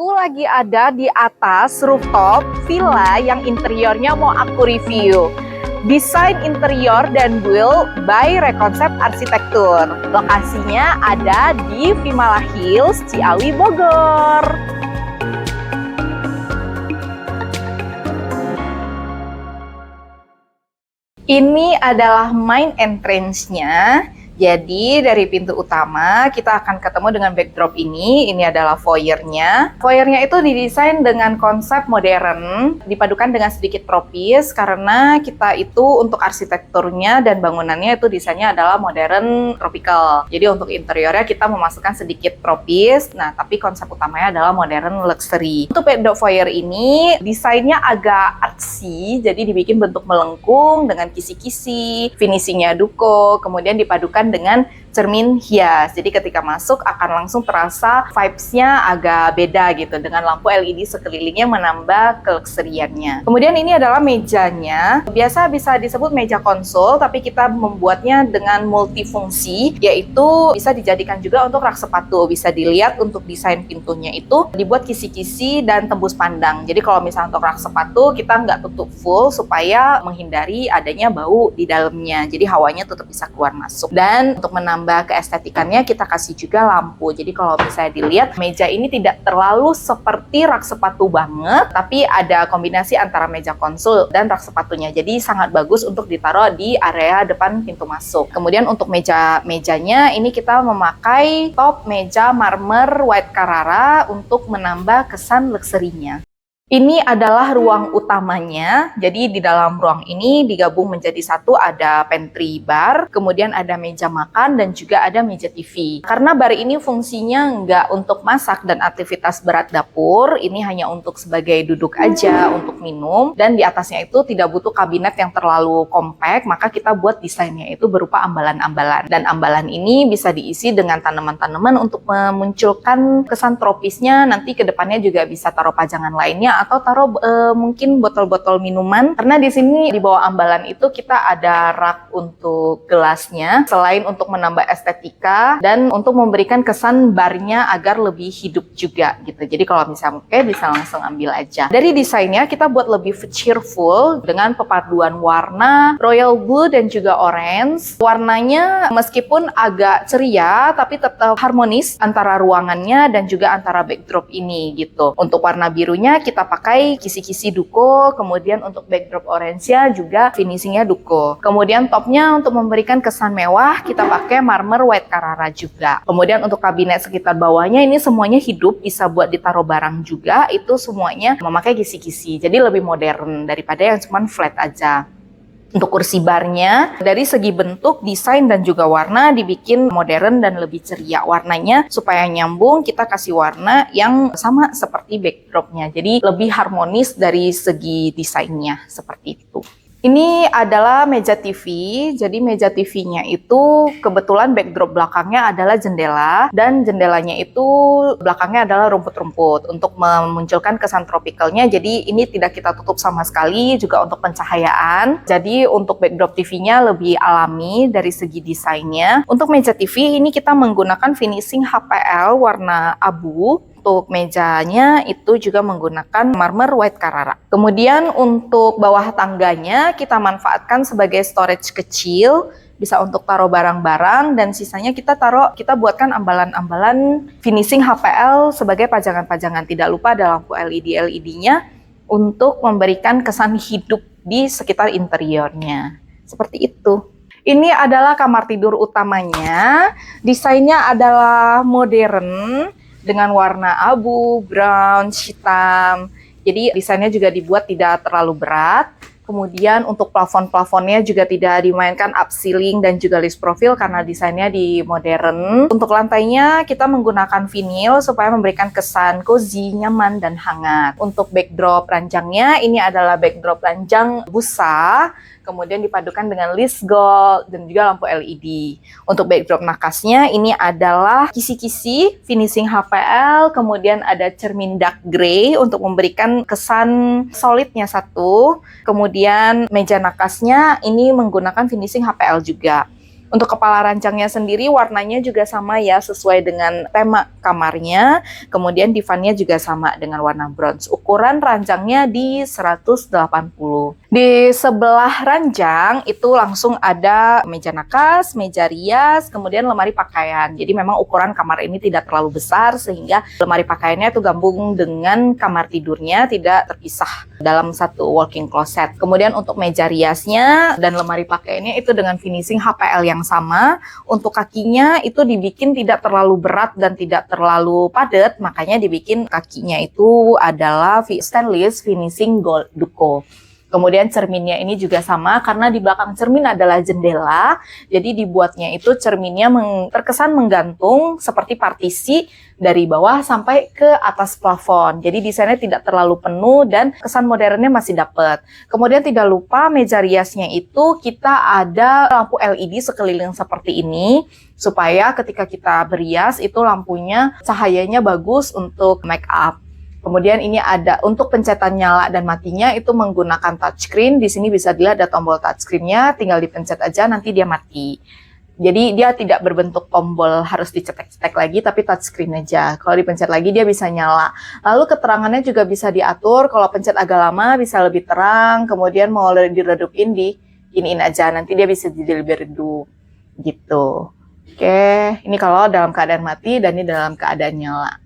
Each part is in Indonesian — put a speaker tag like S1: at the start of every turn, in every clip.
S1: Aku lagi ada di atas rooftop villa yang interiornya mau aku review. Desain interior dan build by Reconcept Arsitektur. Lokasinya ada di Vimala Hills, Ciawi, Bogor. Ini adalah main entrance-nya. Jadi dari pintu utama kita akan ketemu dengan backdrop ini. Ini adalah foyer-nya. Foyer-nya itu didesain dengan konsep modern, dipadukan dengan sedikit tropis karena kita itu untuk arsitekturnya dan bangunannya itu desainnya adalah modern tropical. Jadi untuk interiornya kita memasukkan sedikit tropis. Nah, tapi konsep utamanya adalah modern luxury. Untuk backdrop foyer ini desainnya agak artsy, jadi dibikin bentuk melengkung dengan kisi-kisi, finishingnya duko, kemudian dipadukan dengan cermin hias. Jadi ketika masuk akan langsung terasa vibes-nya agak beda gitu dengan lampu LED sekelilingnya menambah keluxuriannya. Kemudian ini adalah mejanya. Biasa bisa disebut meja konsul, tapi kita membuatnya dengan multifungsi, yaitu bisa dijadikan juga untuk rak sepatu. Bisa dilihat untuk desain pintunya itu dibuat kisi-kisi dan tembus pandang. Jadi kalau misalnya untuk rak sepatu kita nggak tutup full supaya menghindari adanya bau di dalamnya. Jadi hawanya tetap bisa keluar masuk. Dan untuk menambah keestetikannya kita kasih juga lampu. Jadi kalau misalnya dilihat meja ini tidak terlalu seperti rak sepatu banget, tapi ada kombinasi antara meja konsul dan rak sepatunya. Jadi sangat bagus untuk ditaruh di area depan pintu masuk. Kemudian untuk mejanya ini kita memakai top meja marmer white Carrara untuk menambah kesan luxury-nya. Ini adalah ruang utamanya, jadi di dalam ruang ini digabung menjadi satu, ada pantry bar, kemudian ada meja makan dan juga ada meja TV. Karena bar ini fungsinya nggak untuk masak dan aktivitas berat dapur, ini hanya untuk sebagai duduk aja, untuk minum, dan di atasnya itu tidak butuh kabinet yang terlalu kompak, maka kita buat desainnya itu berupa ambalan-ambalan. Dan ambalan ini bisa diisi dengan tanaman-tanaman untuk memunculkan kesan tropisnya, nanti ke depannya juga bisa taruh pajangan lainnya, atau taruh mungkin botol-botol minuman, karena di sini di bawah ambalan itu kita ada rak untuk gelasnya, selain untuk menambah estetika dan untuk memberikan kesan barnya agar lebih hidup juga gitu. Jadi kalau misalnya bisa langsung ambil aja. Dari desainnya kita buat lebih cheerful dengan perpaduan warna royal blue dan juga orange. Warnanya meskipun agak ceria tapi tetap harmonis antara ruangannya dan juga antara backdrop ini gitu. Untuk warna birunya kita pakai kisi-kisi duko, kemudian untuk backdrop orange-nya juga finishingnya duko. Kemudian topnya untuk memberikan kesan mewah kita pakai marmer white Carrara juga. Kemudian untuk kabinet sekitar bawahnya ini semuanya hidup, bisa buat ditaruh barang juga, itu semuanya memakai kisi-kisi. Jadi lebih modern daripada yang cuma flat aja. Untuk kursi barnya, dari segi bentuk, desain, dan juga warna dibikin modern dan lebih ceria. Warnanya supaya nyambung, kita kasih warna yang sama seperti backdropnya. Jadi lebih harmonis dari segi desainnya, seperti itu. Ini adalah meja TV, jadi meja TV-nya itu kebetulan backdrop belakangnya adalah jendela, dan jendelanya itu belakangnya adalah rumput-rumput untuk memunculkan kesan tropikalnya. Jadi ini tidak kita tutup sama sekali, juga untuk pencahayaan. Jadi untuk backdrop TV-nya lebih alami dari segi desainnya. Untuk meja TV ini kita menggunakan finishing HPL warna abu. Untuk mejanya itu juga menggunakan marmer white Carrara. Kemudian untuk bawah tangganya kita manfaatkan sebagai storage kecil, bisa untuk taruh barang-barang, dan sisanya kita buatkan ambalan-ambalan finishing HPL sebagai pajangan-pajangan. Tidak lupa ada lampu LED-nya untuk memberikan kesan hidup di sekitar interiornya. Seperti itu. Ini adalah kamar tidur utamanya. Desainnya adalah modern dengan warna abu, brown, hitam. Jadi desainnya juga dibuat tidak terlalu berat. Kemudian untuk plafon-plafonnya juga tidak dimainkan upceiling dan juga list profil karena desainnya di modern. Untuk lantainya kita menggunakan vinil supaya memberikan kesan cozy, nyaman, dan hangat. Untuk backdrop ranjangnya ini adalah backdrop ranjang busa, kemudian dipadukan dengan list gold dan juga lampu LED. Untuk backdrop nakasnya ini adalah kisi-kisi finishing HPL, kemudian ada cermin dark grey untuk memberikan kesan solidnya satu. Kemudian meja nakasnya ini menggunakan finishing HPL juga. Untuk kepala rancangnya sendiri warnanya juga sama ya, sesuai dengan tema kamarnya. Kemudian divannya juga sama dengan warna bronze. Ukuran rancangnya di 180. Di sebelah ranjang itu langsung ada meja nakas, meja rias, kemudian lemari pakaian. Jadi memang ukuran kamar ini tidak terlalu besar sehingga lemari pakaiannya itu gabung dengan kamar tidurnya, tidak terpisah dalam satu walk-in closet. Kemudian untuk meja riasnya dan lemari pakaiannya itu dengan finishing HPL yang sama. Untuk kakinya itu dibikin tidak terlalu berat dan tidak terlalu padat, makanya dibikin kakinya itu adalah stainless finishing gold duco. Kemudian cerminnya ini juga sama karena di belakang cermin adalah jendela, jadi dibuatnya itu cerminnya terkesan menggantung seperti partisi dari bawah sampai ke atas plafon. Jadi desainnya tidak terlalu penuh dan kesan modernnya masih dapat. Kemudian tidak lupa meja riasnya itu kita ada lampu LED sekeliling seperti ini supaya ketika kita berias itu lampunya cahayanya bagus untuk make up. Kemudian ini ada untuk pencetan nyala dan matinya itu menggunakan touchscreen. Di sini bisa dilihat ada tombol touchscreen-nya, tinggal dipencet aja nanti dia mati. Jadi dia tidak berbentuk tombol harus dicetek-cetek lagi, tapi touchscreen aja. Kalau dipencet lagi dia bisa nyala. Lalu keterangannya juga bisa diatur, kalau pencet agak lama bisa lebih terang, kemudian mau diredupin di iniin aja, nanti dia bisa jadi lebih redup gitu. Oke, ini kalau dalam keadaan mati dan ini dalam keadaan nyala.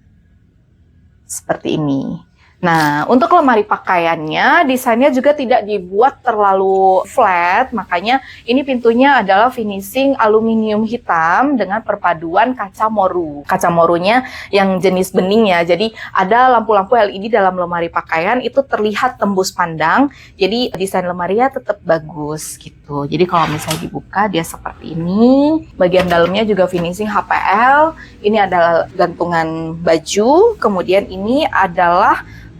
S1: Seperti ini. Nah, untuk lemari pakaiannya, desainnya juga tidak dibuat terlalu flat, makanya ini pintunya adalah finishing aluminium hitam dengan perpaduan kaca moru. Kaca morunya yang jenis bening ya, jadi ada lampu-lampu LED dalam lemari pakaian, itu terlihat tembus pandang, jadi desain lemarinya tetap bagus gitu. Jadi kalau misalnya dibuka, dia seperti ini. Bagian dalamnya juga finishing HPL, ini adalah gantungan baju, kemudian ini adalah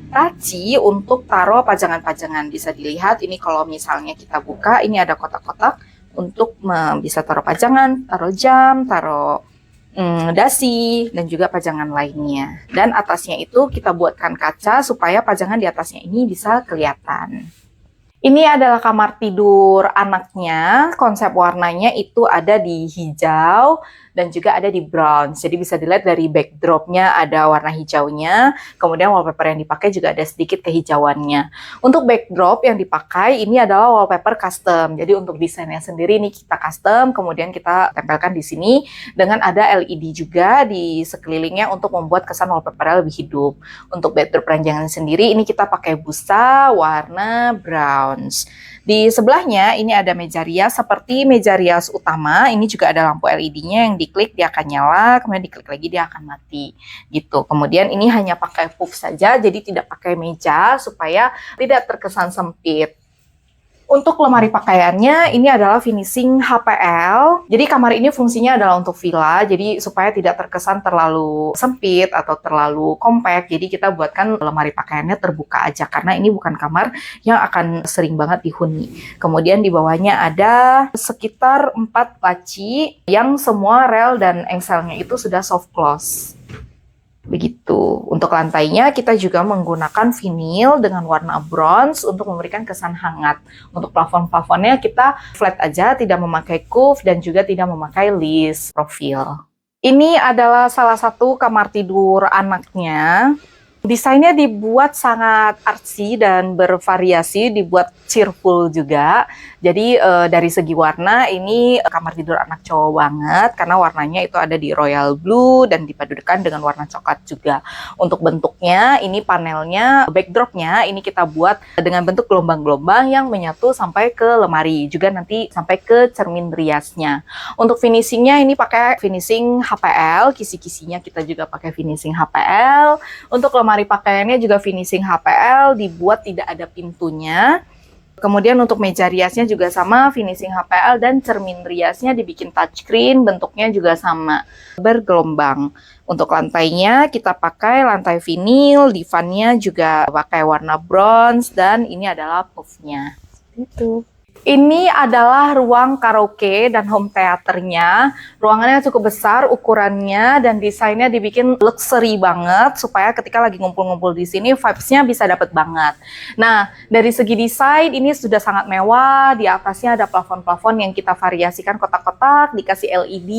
S1: laci untuk taruh pajangan-pajangan. Bisa dilihat ini kalau misalnya kita buka, ini ada kotak-kotak untuk bisa taruh pajangan, taruh jam, taruh dasi, dan juga pajangan lainnya. Dan atasnya itu kita buatkan kaca supaya pajangan di atasnya ini bisa kelihatan. Ini adalah kamar tidur anaknya, konsep warnanya itu ada di hijau dan juga ada di brown. Jadi bisa dilihat dari backdropnya ada warna hijaunya, kemudian wallpaper yang dipakai juga ada sedikit kehijauannya. Untuk backdrop yang dipakai ini adalah wallpaper custom. Jadi untuk desainnya sendiri ini kita custom, kemudian kita tempelkan di sini dengan ada LED juga di sekelilingnya untuk membuat kesan wallpaper lebih hidup. Untuk backdrop ranjangan sendiri ini kita pakai busa warna brown. Di sebelahnya ini ada meja rias seperti meja rias utama. Ini juga ada lampu LED-nya yang diklik dia akan nyala, kemudian diklik lagi dia akan mati gitu. Kemudian ini hanya pakai puff saja, jadi tidak pakai meja supaya tidak terkesan sempit. Untuk lemari pakaiannya ini adalah finishing HPL. Jadi kamar ini fungsinya adalah untuk villa, jadi supaya tidak terkesan terlalu sempit atau terlalu compact. Jadi kita buatkan lemari pakaiannya terbuka aja karena ini bukan kamar yang akan sering banget dihuni. Kemudian di bawahnya ada sekitar 4 laci yang semua rel dan engselnya itu sudah soft close. Begitu. Untuk lantainya kita juga menggunakan vinil dengan warna bronze untuk memberikan kesan hangat. Untuk plafon-plafonnya kita flat aja, tidak memakai coupe dan juga tidak memakai list profil. Ini adalah salah satu kamar tidur anaknya. Desainnya dibuat sangat artsy dan bervariasi, dibuat cheerful juga. Jadi dari segi warna ini kamar tidur anak cowok banget karena warnanya itu ada di royal blue dan dipadukan dengan warna coklat juga. Untuk bentuknya ini panelnya, backdropnya ini kita buat dengan bentuk gelombang-gelombang yang menyatu sampai ke lemari, juga nanti sampai ke cermin riasnya. Untuk finishingnya ini pakai finishing HPL, kisi-kisinya kita juga pakai finishing HPL. Untuk lemari pakaiannya juga finishing HPL, dibuat tidak ada pintunya. Kemudian untuk meja riasnya juga sama, finishing HPL, dan cermin riasnya dibikin touchscreen, bentuknya juga sama, bergelombang. Untuk lantainya kita pakai lantai vinil, divannya juga pakai warna bronze, dan ini adalah puffnya. Itu. Ini adalah ruang karaoke dan home theaternya. Ruangannya cukup besar ukurannya dan desainnya dibikin luxury banget supaya ketika lagi ngumpul-ngumpul di sini vibes-nya bisa dapet banget. Nah, dari segi desain ini sudah sangat mewah. Di atasnya ada plafon-plafon yang kita variasikan kotak-kotak, dikasih LED.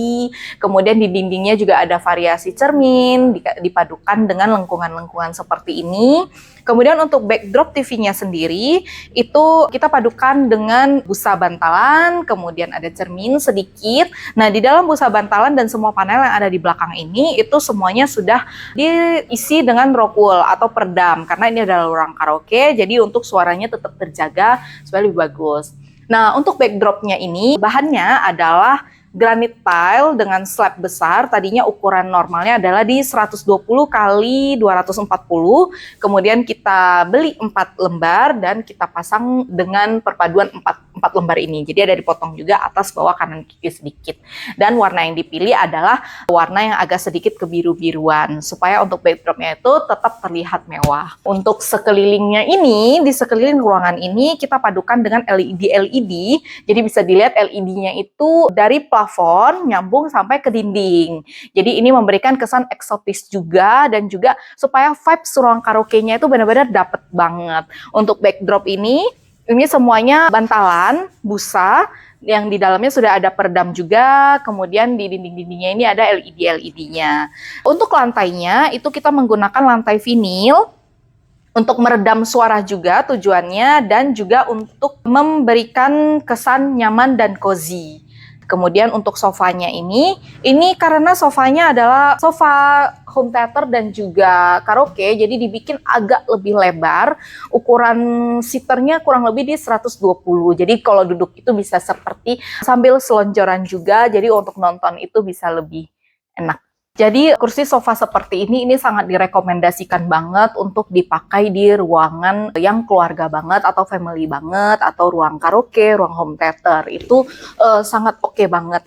S1: Kemudian di dindingnya juga ada variasi cermin, dipadukan dengan lengkungan-lengkungan seperti ini. Kemudian untuk backdrop TV-nya sendiri, itu kita padukan dengan busa bantalan, kemudian ada cermin sedikit. Nah, di dalam busa bantalan dan semua panel yang ada di belakang ini, itu semuanya sudah diisi dengan rockwool atau perdam, karena ini adalah ruang karaoke, jadi untuk suaranya tetap terjaga supaya lebih bagus. Nah, untuk backdropnya ini, bahannya adalah granit tile dengan slab besar. Tadinya ukuran normalnya adalah di 120 kali 240. Kemudian kita beli 4 lembar dan kita pasang dengan perpaduan 4 lembar ini. Jadi ada dipotong juga atas, bawah, kanan, kiri sedikit. Dan warna yang dipilih adalah warna yang agak sedikit kebiru-biruan supaya untuk backdropnya itu tetap terlihat mewah. Untuk sekelilingnya ini, di sekeliling ruangan ini kita padukan dengan LED. Jadi bisa dilihat LED-nya itu dari plafon nyambung sampai ke dinding. Jadi ini memberikan kesan eksotis juga dan juga supaya vibes ruang karaoke-nya itu benar-benar dapet banget. Untuk backdrop ini semuanya bantalan, busa, yang di dalamnya sudah ada peredam juga, kemudian di dinding-dindingnya ini ada LED-nya. Untuk lantainya itu kita menggunakan lantai vinil, untuk meredam suara juga tujuannya, dan juga untuk memberikan kesan nyaman dan cozy. Kemudian untuk sofanya ini karena sofanya adalah sofa home theater dan juga karaoke, jadi dibikin agak lebih lebar. Ukuran seaternya kurang lebih di 120. Jadi kalau duduk itu bisa seperti sambil selonjoran juga, jadi untuk nonton itu bisa lebih enak. Jadi kursi sofa seperti ini sangat direkomendasikan banget untuk dipakai di ruangan yang keluarga banget atau family banget, atau ruang karaoke, ruang home theater. Itu sangat oke banget.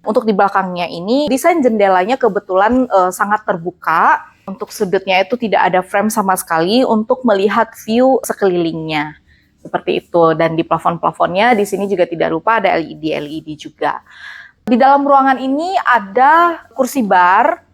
S1: Untuk di belakangnya ini, desain jendelanya kebetulan sangat terbuka. Untuk sudutnya itu tidak ada frame sama sekali untuk melihat view sekelilingnya. Seperti itu. Dan di plafon-plafonnya di sini juga tidak lupa ada LED juga. Di dalam ruangan ini ada kursi bar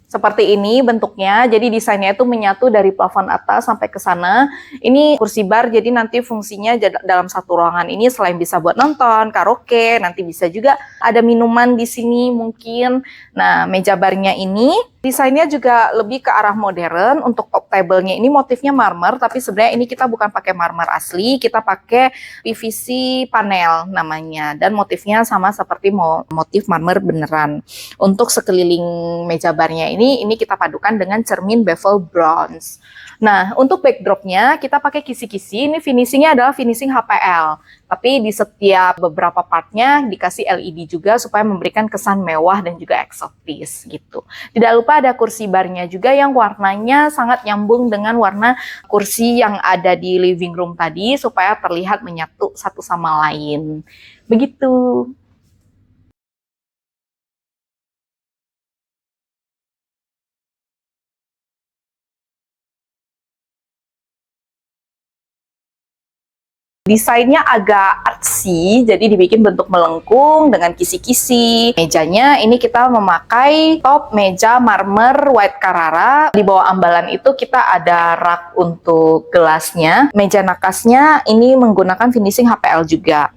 S1: seperti ini bentuknya, jadi desainnya itu menyatu dari plafon atas sampai ke sana. Ini kursi bar, jadi nanti fungsinya dalam satu ruangan ini selain bisa buat nonton, karaoke, nanti bisa juga ada minuman di sini mungkin. Nah, meja barnya ini desainnya juga lebih ke arah modern. Untuk top table-nya ini motifnya marmer, tapi sebenarnya ini kita bukan pakai marmer asli, kita pakai PVC panel namanya, dan motifnya sama seperti motif marmer beneran. Untuk sekeliling meja barnya ini kita padukan dengan cermin bevel bronze. Nah, untuk backdropnya kita pakai kisi-kisi. Ini finishingnya adalah finishing HPL, tapi di setiap beberapa partnya dikasih LED juga supaya memberikan kesan mewah dan juga eksotis gitu. Tidak lupa ada kursi barnya juga yang warnanya sangat nyambung dengan warna kursi yang ada di living room tadi supaya terlihat menyatu satu sama lain. Begitu. Desainnya agak artsy, jadi dibikin bentuk melengkung dengan kisi-kisi. Mejanya ini kita memakai top meja marmer white Carrara. Di bawah ambalan itu kita ada rak untuk gelasnya. Meja nakasnya ini menggunakan finishing HPL juga.